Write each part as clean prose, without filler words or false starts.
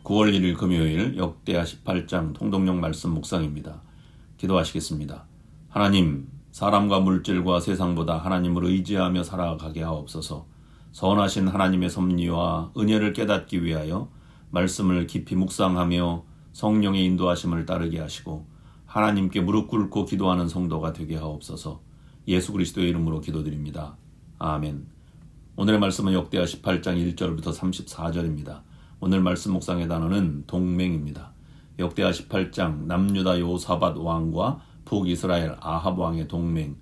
9월 1일 금요일 역대하 18장 통독용 말씀 묵상입니다. 기도하시겠습니다. 하나님, 사람과 물질과 세상보다 하나님을 의지하며 살아가게 하옵소서. 선하신 하나님의 섭리와 은혜를 깨닫기 위하여 말씀을 깊이 묵상하며 성령의 인도하심을 따르게 하시고 하나님께 무릎 꿇고 기도하는 성도가 되게 하옵소서. 예수 그리스도의 이름으로 기도드립니다. 아멘. 오늘의 말씀은 역대하 18장 1절부터 34절입니다. 오늘 말씀 묵상의 단어는 동맹입니다. 역대하 18장 남유다 여호사밧 왕과 북이스라엘 아합 왕의 동맹.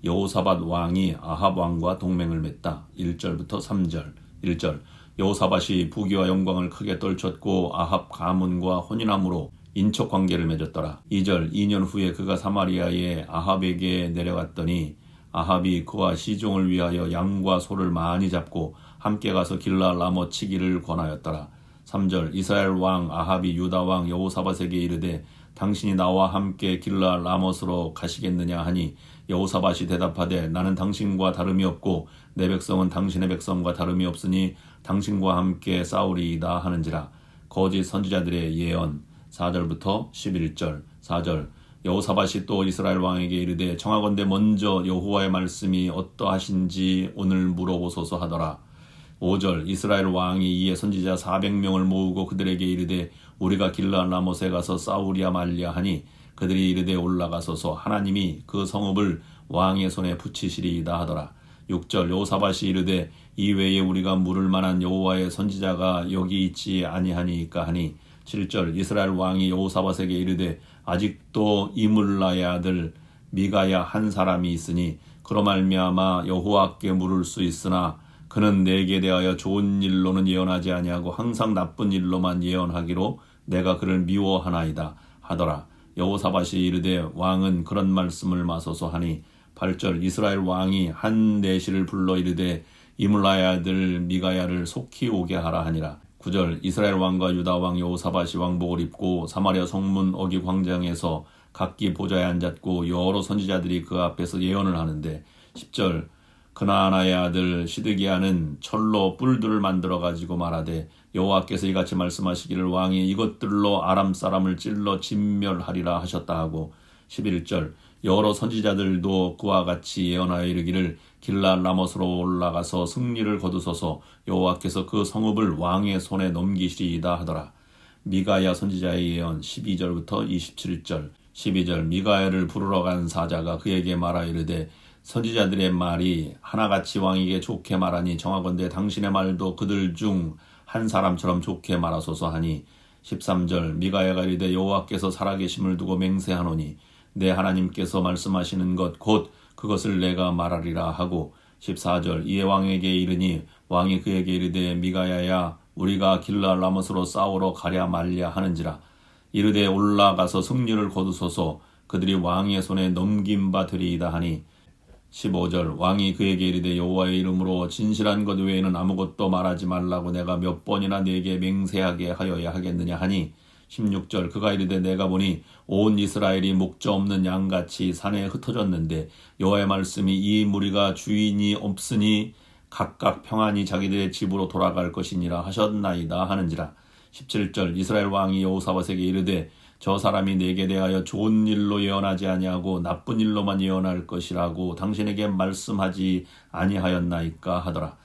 여호사밧 왕이 아합 왕과 동맹을 맺다. 1절부터 3절. 1절 여호사밧이 부귀와 영광을 크게 떨쳤고 아합 가문과 혼인함으로 인척 관계를 맺었더라. 2절 2년 후에 그가 사마리아에 아합에게 내려갔더니 아합이 그와 시종을 위하여 양과 소를 많이 잡고 함께 가서 길라 라모 치기를 권하였더라. 3절 이스라엘 왕 아합이 유다 왕 여호사밧에게 이르되 당신이 나와 함께 길라 라못으로 가시겠느냐 하니 여호사밧이 대답하되 나는 당신과 다름이 없고 내 백성은 당신의 백성과 다름이 없으니 당신과 함께 싸우리이다 하는지라. 거짓 선지자들의 예언. 4절부터 11절. 4절 여호사밧이 또 이스라엘 왕에게 이르되 청하건대 먼저 여호와의 말씀이 어떠하신지 오늘 물어보소서 하더라. 5절 이스라엘 왕이 이에 선지자 400명을 모으고 그들에게 이르되 우리가 길라 라못에 가서 싸우랴 말랴 하니 그들이 이르되 올라가소서 하나님이 그 성읍을 왕의 손에 붙이시리이다 하더라. 6절 여호사밧이 이르되 이외에 우리가 물을 만한 여호와의 선지자가 여기 있지 아니하니까 하니 7절 이스라엘 왕이 여호사밧에게 이르되 아직도 이물라의 아들 미가야 한 사람이 있으니 그로 말미암아 여호와께 물을 수 있으나 그는 내게 대하여 좋은 일로는 예언하지 아니하고 항상 나쁜 일로만 예언하기로 내가 그를 미워하나이다 하더라. 여호사밧이 이르되 왕은 그런 말씀을 마소서 하니 8절 이스라엘 왕이 한 내시를 불러 이르되 이물라의 아들 미가야를 속히 오게 하라 하니라. 9절 이스라엘 왕과 유다 왕 여호사밧이 왕복을 입고 사마리아 성문 어기 광장에서 각기 보좌에 앉았고 여러 선지자들이 그 앞에서 예언을 하는데 10절 그나아나의 아들 시드기야는 철로 뿔들을 만들어 가지고 말하되 여호와께서 이같이 말씀하시기를 왕이 이것들로 아람 사람을 찔러 진멸하리라 하셨다 하고 11절 여러 선지자들도 그와 같이 예언하여 이르기를 길라 라못으로 올라가서 승리를 거두소서 여호와께서 그 성읍을 왕의 손에 넘기시리이다 하더라. 미가야 선지자의 예언 12절부터 27절. 12절 미가야를 부르러 간 사자가 그에게 말하 이르되 선지자들의 말이 하나같이 왕에게 좋게 말하니 정하건대 당신의 말도 그들 중 한 사람처럼 좋게 말하소서 하니 13절 미가야가 이르되 여호와께서 살아계심을 두고 맹세하노니 내 하나님께서 말씀하시는 것 곧 그것을 내가 말하리라 하고 14절 이에 왕에게 이르니 왕이 그에게 이르되 미가야야 우리가 길라 라못으로 싸우러 가랴 말랴 하는지라. 이르되 올라가서 승리를 거두소서 그들이 왕의 손에 넘긴 바 되리이다 하니 15절 왕이 그에게 이르되 여호와의 이름으로 진실한 것 외에는 아무것도 말하지 말라고 내가 몇 번이나 네게 맹세하게 하여야 하겠느냐 하니 16절 그가 이르되 내가 보니 온 이스라엘이 목자 없는 양같이 산에 흩어졌는데 여호와의 말씀이 이 무리가 주인이 없으니 각각 평안히 자기들의 집으로 돌아갈 것이니라 하셨나이다 하는지라. 17절 이스라엘 왕이 여호사밧에게 이르되 저 사람이 내게 대하여 좋은 일로 예언하지 아니하고 나쁜 일로만 예언할 것이라고 당신에게 말씀하지 아니하였나이까 하더라.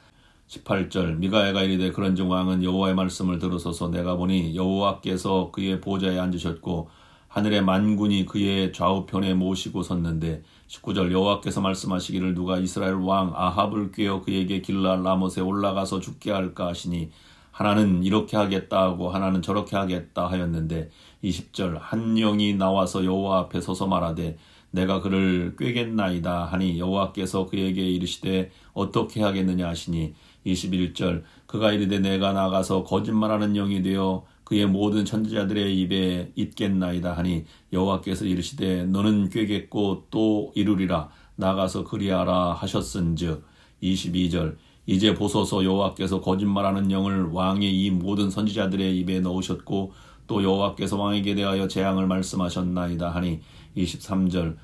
18절 미가야가 이르되 그런즉 왕은 여호와의 말씀을 들으소서 내가 보니 여호와께서 그의 보좌에 앉으셨고 하늘의 만군이 그의 좌우편에 모시고 섰는데 19절 여호와께서 말씀하시기를 누가 이스라엘 왕 아합을 꾀어 그에게 길라 라못에 올라가서 죽게 할까 하시니 하나는 이렇게 하겠다 하고 하나는 저렇게 하겠다 하였는데 20절 한 영이 나와서 여호와 앞에 서서 말하되 내가 그를 꾀겠나이다 하니 여호와께서 그에게 이르시되 어떻게 하겠느냐 하시니 21절 그가 이르되 내가 나가서 거짓말하는 영이 되어 그의 모든 선지자들의 입에 있겠나이다 하니 여호와께서 이르시되 너는 꾀겠고 또 이루리라 나가서 그리하라 하셨은즉 22절 이제 보소서 여호와께서 거짓말하는 영을 왕의 이 모든 선지자들의 입에 넣으셨고 또 여호와께서 왕에게 대하여 재앙을 말씀하셨나이다 하니 23절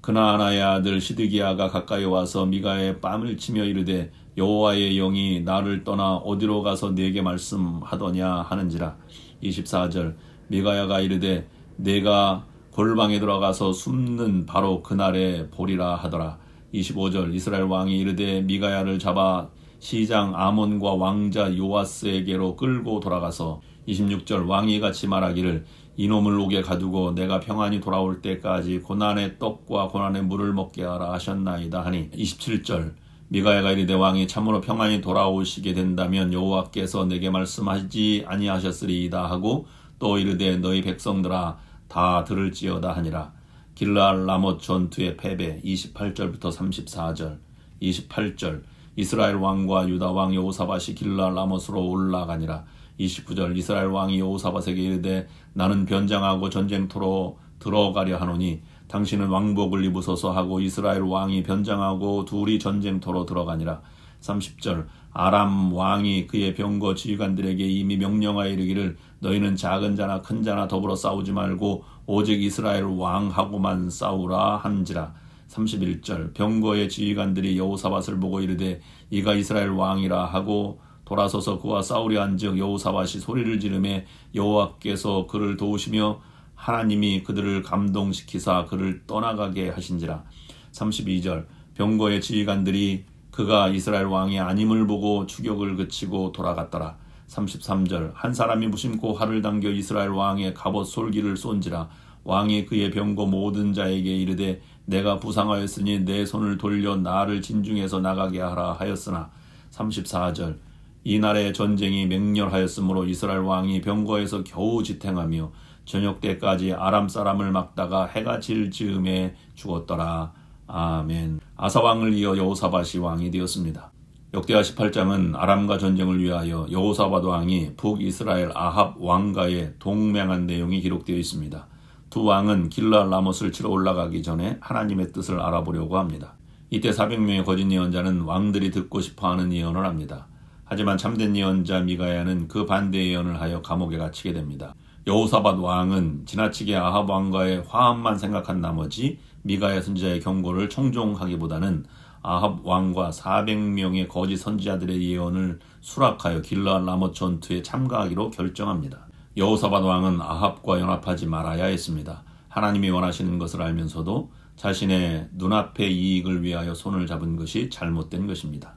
그나아나의 아들 시드기야가 가까이 와서 미가의 뺨을 치며 이르되 여호와의 영이 나를 떠나 어디로 가서 네게 말씀하더냐 하는지라. 24절 미가야가 이르되 내가 골방에 들어가서 숨는 바로 그날에 보리라 하더라. 25절 이스라엘 왕이 이르되 미가야를 잡아 시장 아몬과 왕자 요아스에게로 끌고 돌아가서 26절 왕이 같이 말하기를 이놈을 옥에 가두고 내가 평안히 돌아올 때까지 고난의 떡과 고난의 물을 먹게 하라 하셨나이다 하니. 27절 미가야가 이르되 왕이 참으로 평안히 돌아오시게 된다면 여호와께서 내게 말씀하지 아니하셨으리이다 하고 또 이르되 너희 백성들아 다 들을지어다 하니라. 길르앗 라못 전투의 패배. 28절부터 34절 28절 이스라엘 왕과 유다 왕 여호사밧이 길르앗 라못으로 올라가니라. 29절 이스라엘 왕이 여호사밧에게 이르되 나는 변장하고 전쟁터로 들어가려 하노니 당신은 왕복을 입으소서 하고 이스라엘 왕이 변장하고 둘이 전쟁터로 들어가니라. 30절 아람 왕이 그의 병거 지휘관들에게 이미 명령하여 이르기를 너희는 작은 자나 큰 자나 더불어 싸우지 말고 오직 이스라엘 왕하고만 싸우라 한지라. 31절 병거의 지휘관들이 여호사밧을 보고 이르되 이가 이스라엘 왕이라 하고 돌아서서 그와 싸우려 한즉 여호사밧이 소리를 지르매 여호와께서 그를 도우시며 하나님이 그들을 감동시키사 그를 떠나가게 하신지라. 32절 병거의 지휘관들이 그가 이스라엘 왕이 아님을 보고 추격을 그치고 돌아갔더라. 33절 한 사람이 무심코 활을 당겨 이스라엘 왕의 갑옷 솔기를 쏜지라. 왕이 그의 병거 모든 자에게 이르되 내가 부상하였으니 내 손을 돌려 나를 진중에서 나가게 하라 하였으나. 34절 이날의 전쟁이 맹렬하였으므로 이스라엘 왕이 병거에서 겨우 지탱하며 저녁 때까지 아람 사람을 막다가 해가 질 즈음에 죽었더라. 아멘. 아사 왕을 이어 여호사밧이 왕이 되었습니다. 역대하 18장은 아람과 전쟁을 위하여 여호사밧 왕이 북이스라엘 아합 왕과의 동맹한 내용이 기록되어 있습니다. 두 왕은 길르앗 라못을 치러 올라가기 전에 하나님의 뜻을 알아보려고 합니다. 이때 400명의 거짓 예언자는 왕들이 듣고 싶어하는 예언을 합니다. 하지만 참된 예언자 미가야는 그 반대 예언을 하여 감옥에 갇히게 됩니다. 여호사밧 왕은 지나치게 아합 왕과의 화합만 생각한 나머지 미가야 선지자의 경고를 청종하기보다는 아합 왕과 400명의 거짓 선지자들의 예언을 수락하여 길르앗 라못 전투에 참가하기로 결정합니다. 여호사밧 왕은 아합과 연합하지 말아야 했습니다. 하나님이 원하시는 것을 알면서도 자신의 눈앞의 이익을 위하여 손을 잡은 것이 잘못된 것입니다.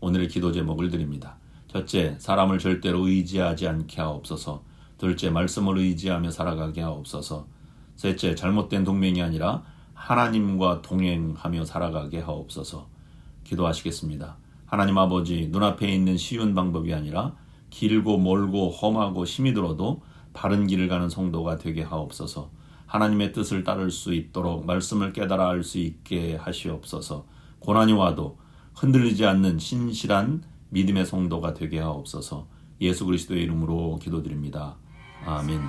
오늘의 기도 제목을 드립니다. 첫째, 사람을 절대로 의지하지 않게 하옵소서. 둘째, 말씀을 의지하며 살아가게 하옵소서. 셋째, 잘못된 동맹이 아니라 하나님과 동행하며 살아가게 하옵소서. 기도하시겠습니다. 하나님 아버지, 눈앞에 있는 쉬운 방법이 아니라 길고 멀고 험하고 힘이 들어도 바른 길을 가는 성도가 되게 하옵소서. 하나님의 뜻을 따를 수 있도록 말씀을 깨달아 알 수 있게 하시옵소서. 고난이 와도 흔들리지 않는 신실한 믿음의 성도가 되게 하옵소서. 예수 그리스도의 이름으로 기도드립니다. 아멘.